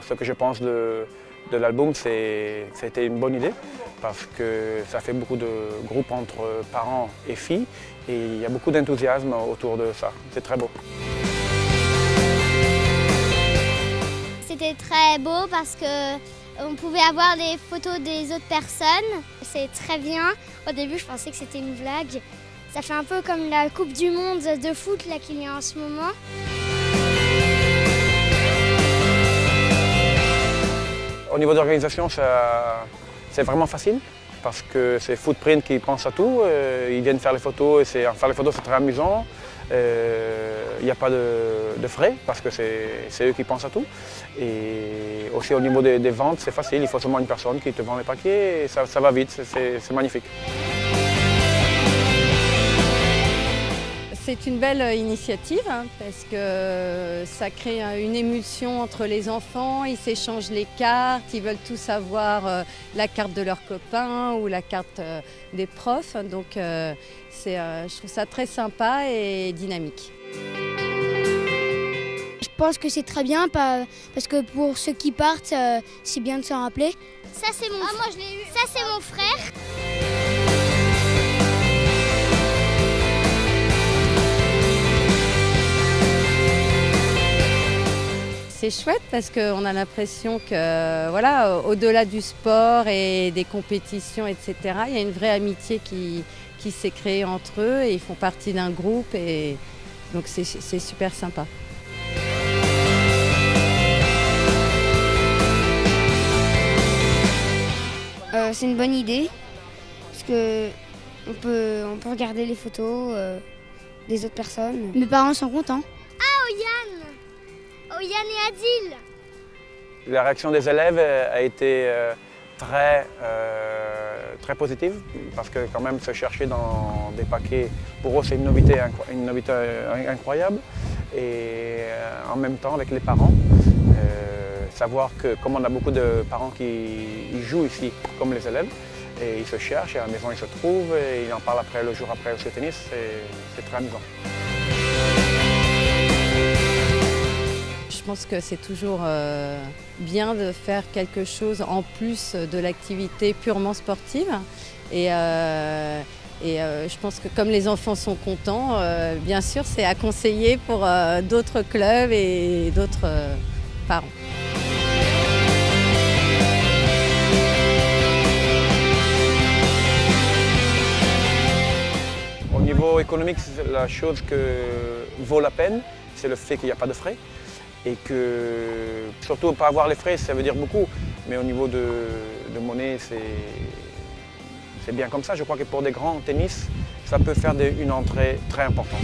ce que je pense de l'album, c'était une bonne idée parce que ça fait beaucoup de groupes entre parents et filles et il y a beaucoup d'enthousiasme autour de ça. C'est très beau. C'était très beau parce qu'on pouvait avoir des photos des autres personnes. C'est très bien. Au début, je pensais que c'était une blague. Ça fait un peu comme la Coupe du Monde de foot là, qu'il y a en ce moment. Au niveau d'organisation, c'est vraiment facile parce que c'est Footprint qui pense à tout. Ils viennent faire les photos et faire les photos, c'est très amusant. Il n'y a pas de frais parce que c'est eux qui pensent à tout. Et aussi au niveau des ventes, c'est facile. Il faut seulement une personne qui te vend les paquets et ça va vite, c'est magnifique. C'est une belle initiative parce que ça crée une émulsion entre les enfants, ils s'échangent les cartes, ils veulent tous avoir la carte de leurs copains ou la carte des profs. Donc je trouve ça très sympa et dynamique. Je pense que c'est très bien parce que pour ceux qui partent, c'est bien de s'en rappeler. Ça c'est mon, moi, je l'ai eu. Ça c'est mon frère. C'est chouette parce qu'on a l'impression que, voilà, au-delà du sport et des compétitions, etc., il y a une vraie amitié qui s'est créée entre eux et ils font partie d'un groupe et donc c'est super sympa. C'est une bonne idée parce qu'on peut regarder les photos des autres personnes. Mes parents sont contents. Yann et Adil. La réaction des élèves a été très positive parce que quand même se chercher dans des paquets, pour eux c'est une novité incroyable. Et en même temps avec les parents, savoir que comme on a beaucoup de parents qui jouent ici comme les élèves, et ils se cherchent et à la maison ils se trouvent et ils en parlent après, le jour après aussi au tennis, c'est très amusant. Je pense que c'est toujours bien de faire quelque chose en plus de l'activité purement sportive. Et je pense que comme les enfants sont contents, bien sûr, c'est à conseiller pour d'autres clubs et d'autres parents. Au niveau économique, la chose qui vaut la peine, c'est le fait qu'il n'y a pas de frais. Et que, surtout pas avoir les frais, ça veut dire beaucoup, mais au niveau de monnaie, c'est bien comme ça. Je crois que pour des grands tennis, ça peut faire une entrée très importante.